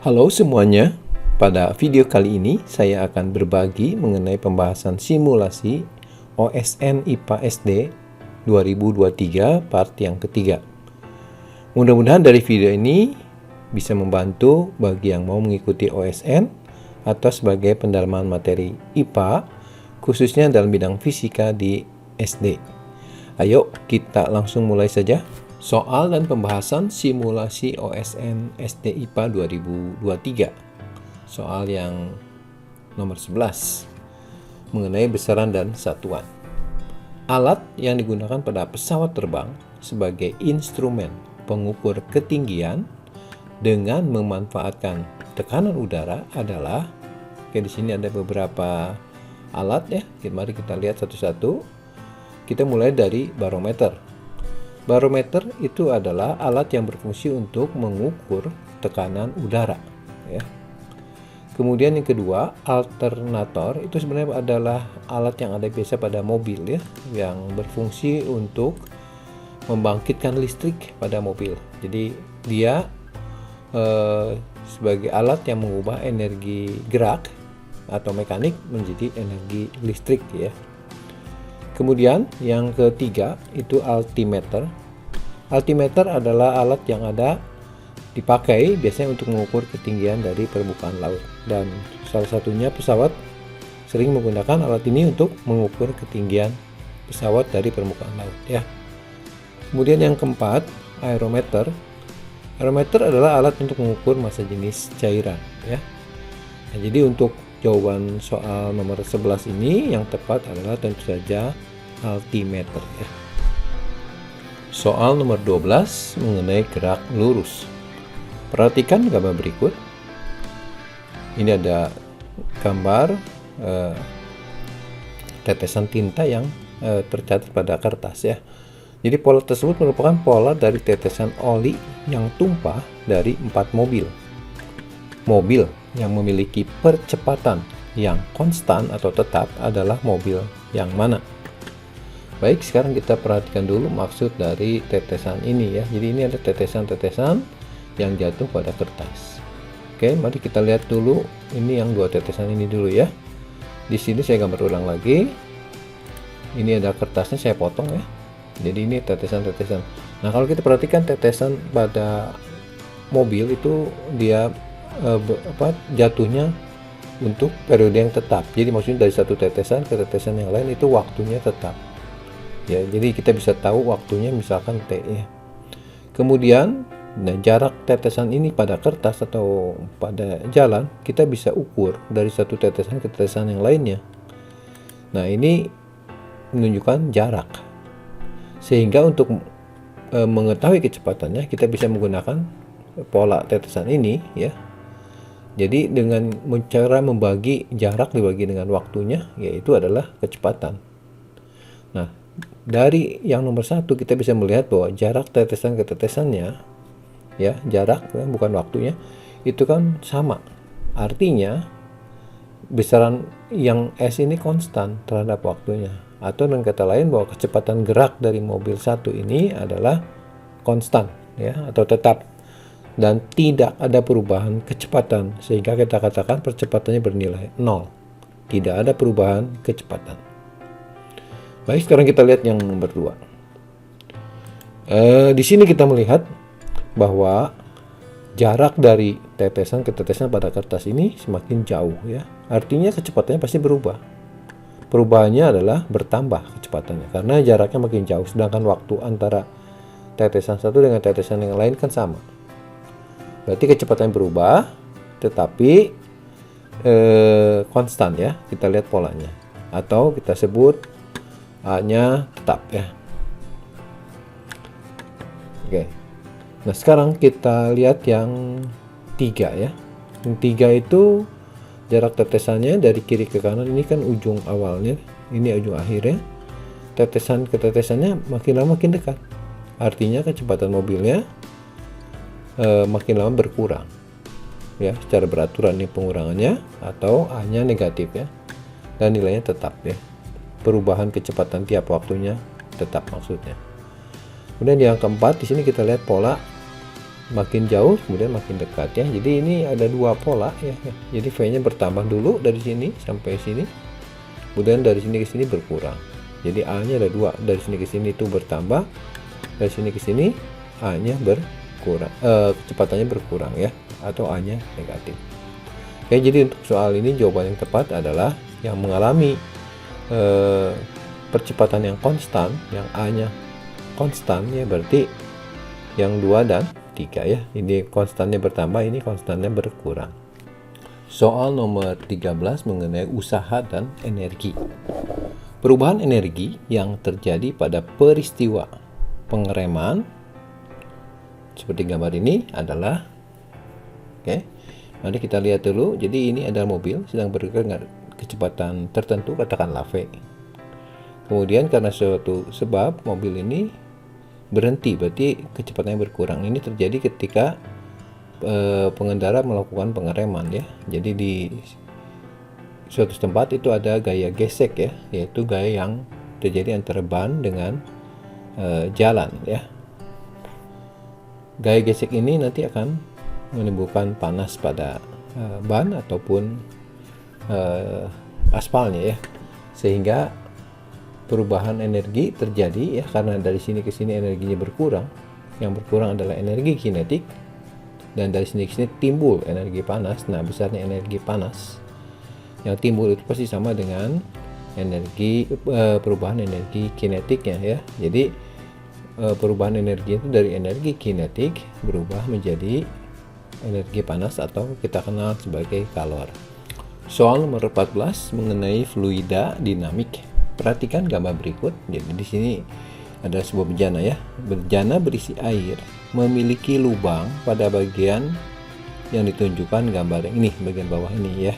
Halo semuanya, pada video kali ini saya akan berbagi mengenai pembahasan simulasi OSN IPA SD 2023 part yang ketiga. Mudah-mudahan dari video ini bisa membantu bagi yang mau mengikuti OSN atau sebagai pendalaman materi IPA khususnya dalam bidang fisika di SD. Ayo kita langsung mulai saja. Soal dan pembahasan simulasi OSN SD IPA 2023. Soal yang nomor 11 mengenai besaran dan satuan. Alat yang digunakan pada pesawat terbang sebagai instrumen pengukur ketinggian dengan memanfaatkan tekanan udara adalah, di sini ada beberapa alat ya. Mari kita lihat satu-satu. Kita mulai dari barometer. Barometer itu adalah alat yang berfungsi untuk mengukur tekanan udara ya. Kemudian yang kedua, alternator itu sebenarnya adalah alat yang ada biasa pada mobil ya, yang berfungsi untuk membangkitkan listrik pada mobil. Jadi dia sebagai alat yang mengubah energi gerak atau mekanik menjadi energi listrik ya. Kemudian yang ketiga itu altimeter. Altimeter adalah alat yang ada dipakai biasanya untuk mengukur ketinggian dari permukaan laut, dan salah satunya pesawat sering menggunakan alat ini untuk mengukur ketinggian pesawat dari permukaan laut ya. Kemudian yang keempat, aerometer. Aerometer adalah alat untuk mengukur massa jenis cairan ya. Nah, jadi untuk jawaban soal nomor 11 ini yang tepat adalah tentu saja altimeter ya. Soal nomor 12 mengenai gerak lurus. Perhatikan gambar berikut. Ini ada gambar tetesan tinta yang tercatat pada kertas ya. Jadi pola tersebut merupakan pola dari tetesan oli yang tumpah dari 4 mobil. Mobil yang memiliki percepatan yang konstan atau tetap adalah mobil yang mana? Baik, sekarang kita perhatikan dulu maksud dari tetesan ini ya. Jadi ini ada tetesan-tetesan yang jatuh pada kertas. Oke, mari kita lihat dulu ini yang dua tetesan ini dulu ya. Di sini saya gambar ulang lagi. Ini ada kertasnya, saya potong ya. Jadi ini tetesan-tetesan. Nah, kalau kita perhatikan tetesan pada mobil itu dia jatuhnya untuk periode yang tetap. Jadi maksudnya dari satu tetesan ke tetesan yang lain itu waktunya tetap ya. Jadi kita bisa tahu waktunya misalkan T ya. Kemudian jarak tetesan ini pada kertas atau pada jalan kita bisa ukur dari satu tetesan ke tetesan yang lainnya. Nah, ini menunjukkan jarak, sehingga untuk mengetahui kecepatannya kita bisa menggunakan pola tetesan ini ya. Jadi dengan cara membagi jarak dibagi dengan waktunya, yaitu adalah kecepatan. Nah, dari yang nomor 1 kita bisa melihat bahwa jarak tetesan ke tetesannya, ya jarak bukan waktunya, itu kan sama. Artinya besaran yang S ini konstan terhadap waktunya. Atau dengan kata lain bahwa kecepatan gerak dari mobil satu ini adalah konstan ya, atau tetap. Dan tidak ada perubahan kecepatan, sehingga kita katakan percepatannya bernilai 0. Tidak ada perubahan kecepatan. Baik, sekarang kita lihat yang nomor 2. Di sini kita melihat bahwa jarak dari tetesan ke tetesan pada kertas ini semakin jauh ya. Artinya kecepatannya pasti berubah. Perubahannya adalah bertambah kecepatannya karena jaraknya makin jauh, sedangkan waktu antara tetesan satu dengan tetesan yang lain kan sama. Berarti kecepatan berubah, tetapi konstan ya. Kita lihat polanya, atau kita sebut A-nya tetap ya. Oke. Nah, sekarang kita lihat yang 3 ya. Yang 3 itu jarak tetesannya dari kiri ke kanan. Ini kan ujung awalnya, ini ujung akhirnya. Tetesan ke tetesannya makin lama makin dekat. Artinya kecepatan mobilnya makin lama berkurang ya, secara beraturan ini pengurangannya, atau A-nya negatif ya, dan nilainya tetap ya. Perubahan kecepatan tiap waktunya tetap maksudnya. Kemudian yang keempat, di sini kita lihat pola makin jauh kemudian makin dekat ya. Jadi ini ada dua pola ya. Jadi V-nya bertambah dulu dari sini sampai sini, kemudian dari sini ke sini berkurang. Jadi A-nya ada dua, dari sini ke sini itu bertambah, dari sini ke sini A-nya berkurang, kecepatannya berkurang ya, atau A-nya negatif. Oke, jadi untuk soal ini jawaban yang tepat adalah yang mengalami percepatan yang konstan, yang A-nya konstan ya, berarti yang 2 dan 3 ya. Ini konstannya bertambah, ini konstannya berkurang. Soal nomor 13 mengenai usaha dan energi. Perubahan energi yang terjadi pada peristiwa pengereman seperti gambar ini adalah, oke, mari kita lihat dulu. Jadi ini ada mobil sedang bergerak dengan kecepatan tertentu, katakanlah V. Kemudian karena suatu sebab mobil ini berhenti, berarti kecepatannya berkurang. Ini terjadi ketika pengendara melakukan pengereman ya. Jadi di suatu tempat itu ada gaya gesek ya, yaitu gaya yang terjadi antara ban dengan jalan ya. Gaya gesek ini nanti akan menimbulkan panas pada ban ataupun aspalnya ya, sehingga perubahan energi terjadi ya, karena dari sini ke sini energinya berkurang. Yang berkurang adalah energi kinetik, dan dari sini ke sini timbul energi panas. Nah, besarnya energi panas yang timbul itu pasti sama dengan energi perubahan energi kinetiknya ya. Jadi perubahan energi itu dari energi kinetik berubah menjadi energi panas atau kita kenal sebagai kalor. Soal nomor 14 mengenai fluida dinamik. Perhatikan gambar berikut. Jadi di sini ada sebuah bejana ya. Bejana berisi air memiliki lubang pada bagian yang ditunjukkan gambar ini, bagian bawah ini ya.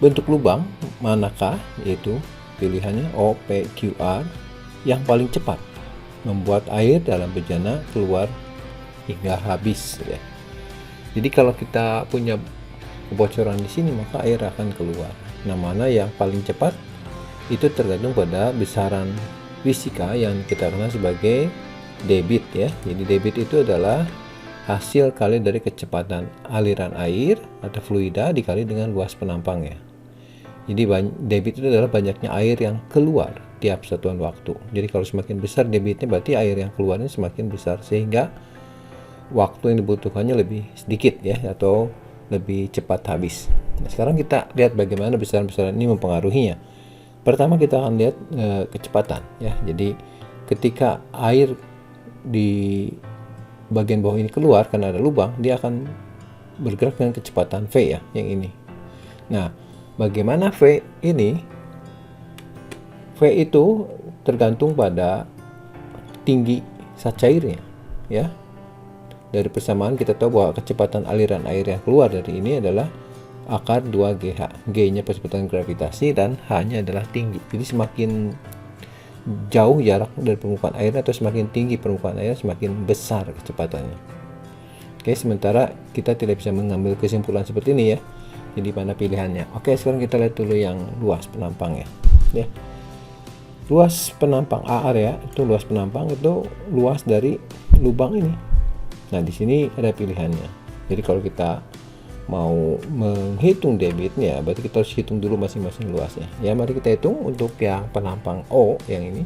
Bentuk lubang manakah, yaitu pilihannya O, P, Q, R, yang paling cepat membuat air dalam bejana keluar hingga habis ya. Jadi kalau kita punya kebocoran di sini, maka air akan keluar. Nah, mana yang paling cepat itu tergantung pada besaran fisika yang kita kenal sebagai debit ya. Jadi debit itu adalah hasil kali dari kecepatan aliran air atau fluida dikali dengan luas penampangnya. Jadi debit itu adalah banyaknya air yang keluar tiap satuan waktu. Jadi kalau semakin besar debitnya, berarti air yang keluarnya semakin besar, sehingga waktu yang dibutuhkannya lebih sedikit ya, atau lebih cepat habis. Nah, sekarang kita lihat bagaimana besaran-besaran ini mempengaruhinya. Pertama kita akan lihat kecepatan ya. Jadi ketika air di bagian bawah ini keluar karena ada lubang, dia akan bergerak dengan kecepatan V ya, yang ini. Nah, bagaimana V ini? V itu tergantung pada tinggi zat cairnya ya. Dari persamaan kita tahu bahwa kecepatan aliran air yang keluar dari ini adalah akar 2GH. G-nya percepatan gravitasi dan H-nya adalah tinggi. Jadi semakin jauh jarak dari permukaan air atau semakin tinggi permukaan air, semakin besar kecepatannya. Oke, sementara kita tidak bisa mengambil kesimpulan seperti ini ya. Jadi mana pilihannya? Oke, sekarang kita lihat dulu yang luas penampangnya. Ya. Luas penampang A area itu, luas penampang itu luas dari lubang ini. Nah, di sini ada pilihannya. Jadi kalau kita mau menghitung debitnya, berarti kita harus hitung dulu masing-masing luasnya. Ya, mari kita hitung untuk yang penampang O yang ini.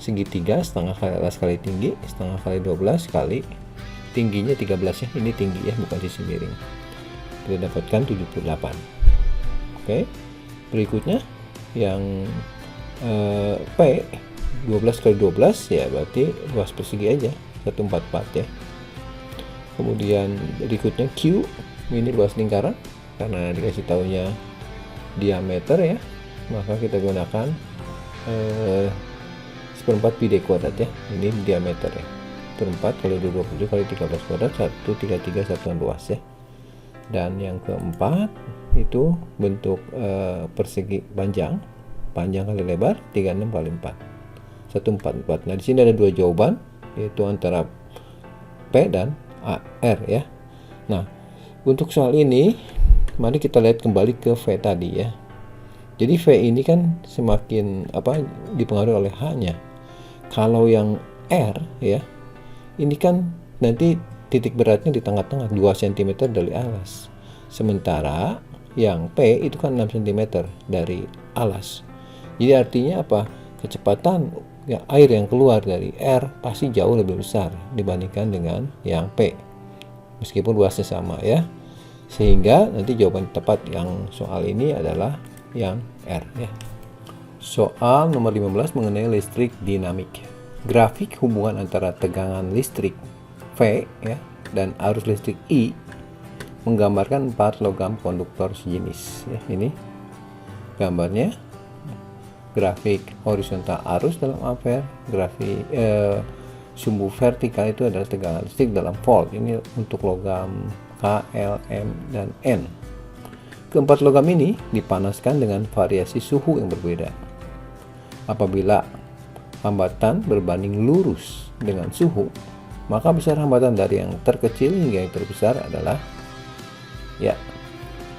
Segitiga setengah kali atas kali tinggi, setengah kali 12 kali tingginya 13 ya. Ini tinggi ya, bukan sisi miring. Kita dapatkan 78. Oke. Berikutnya yang P 12 kali 12 ya, berarti luas persegi aja 144 ya. Kemudian berikutnya Q, ini luas lingkaran karena dikasih taunya diameter ya, maka kita gunakan 1/4 pi d kuadrat ya. Ini diameter ya, 1/4 kali 27 kali 13 kuadrat, 133 satuan luas ya. Dan yang keempat itu bentuk persegi panjang kali lebar, 36 kali 4, 144. Nah, di sini ada dua jawaban, yaitu antara P dan R ya. Nah, untuk soal ini mari kita lihat kembali ke V tadi ya. Jadi V ini kan semakin dipengaruhi oleh H-nya. Kalau yang R ya, ini kan nanti titik beratnya di tengah-tengah 2 cm dari alas. Sementara yang P itu kan 6 cm dari alas. Jadi artinya apa? Kecepatan air yang keluar dari R pasti jauh lebih besar dibandingkan dengan yang P. Meskipun luasnya sama ya. Sehingga nanti jawaban tepat yang soal ini adalah yang R ya. Soal nomor 15 mengenai listrik dinamik. Grafik hubungan antara tegangan listrik V ya dan arus listrik I menggambarkan 4 logam konduktor sejenis ya. Ini gambarnya. Grafik horizontal arus dalam ampere, grafik sumbu vertikal itu adalah tegangan listrik dalam volt. Ini untuk logam K, L, M, dan N. Keempat logam ini dipanaskan dengan variasi suhu yang berbeda. Apabila hambatan berbanding lurus dengan suhu, maka besar hambatan dari yang terkecil hingga yang terbesar adalah ya.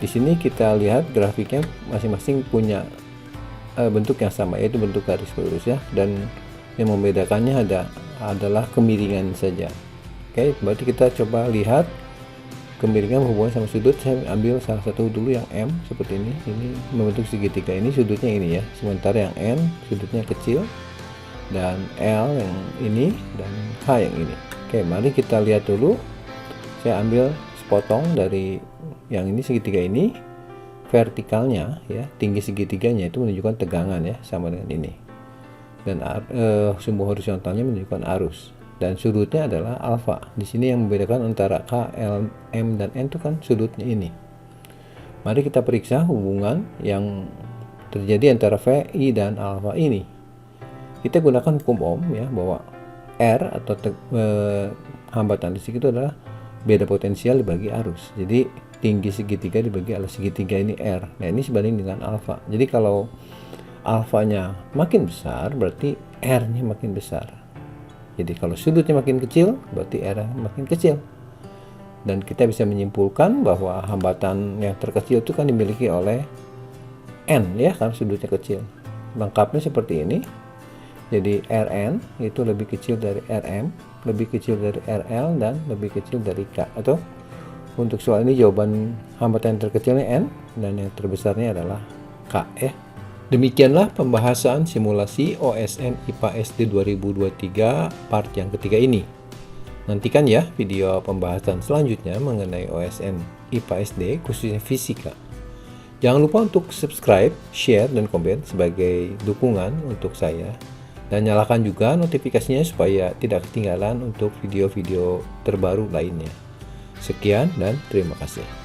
Di sini kita lihat grafiknya masing-masing punya bentuk yang sama, yaitu bentuk garis lurus ya, dan yang membedakannya adalah kemiringan saja. Oke, berarti kita coba lihat kemiringan hubungan sama sudut. Saya ambil salah satu dulu yang M seperti ini membentuk segitiga, ini sudutnya ini ya, sementara yang N sudutnya kecil, dan L yang ini, dan H yang ini. Oke, mari kita lihat dulu. Saya ambil sepotong dari yang ini, segitiga ini vertikalnya ya, tinggi segitiganya itu menunjukkan tegangan ya, sama dengan ini, dan sumbu horizontalnya menunjukkan arus, dan sudutnya adalah alfa. Di sini yang membedakan antara K, L, M, dan N itu kan sudutnya ini. Mari kita periksa hubungan yang terjadi antara V, I, dan alfa ini. Kita gunakan hukum Ohm ya, bahwa R atau hambatan listrik itu adalah beda potensial dibagi arus. Jadi tinggi segitiga dibagi alas segitiga ini R. Nah, ini sebanding dengan alfa. Jadi kalau alfanya makin besar, berarti R-nya makin besar. Jadi kalau sudutnya makin kecil, berarti R makin kecil. Dan kita bisa menyimpulkan bahwa hambatan yang terkecil itu kan dimiliki oleh N ya, karena sudutnya kecil. Lengkapnya seperti ini. Jadi Rn itu lebih kecil dari Rm, lebih kecil dari Rl, dan lebih kecil dari K. Atau untuk soal ini jawaban hambatan yang terkecilnya N dan yang terbesarnya adalah K ya. Demikianlah pembahasan simulasi OSN IPA SD 2023 part yang ketiga ini. Nantikan ya video pembahasan selanjutnya mengenai OSN IPA SD khususnya fisika. Jangan lupa untuk subscribe, share, dan komen sebagai dukungan untuk saya. Dan nyalakan juga notifikasinya supaya tidak ketinggalan untuk video-video terbaru lainnya. Sekian dan terima kasih.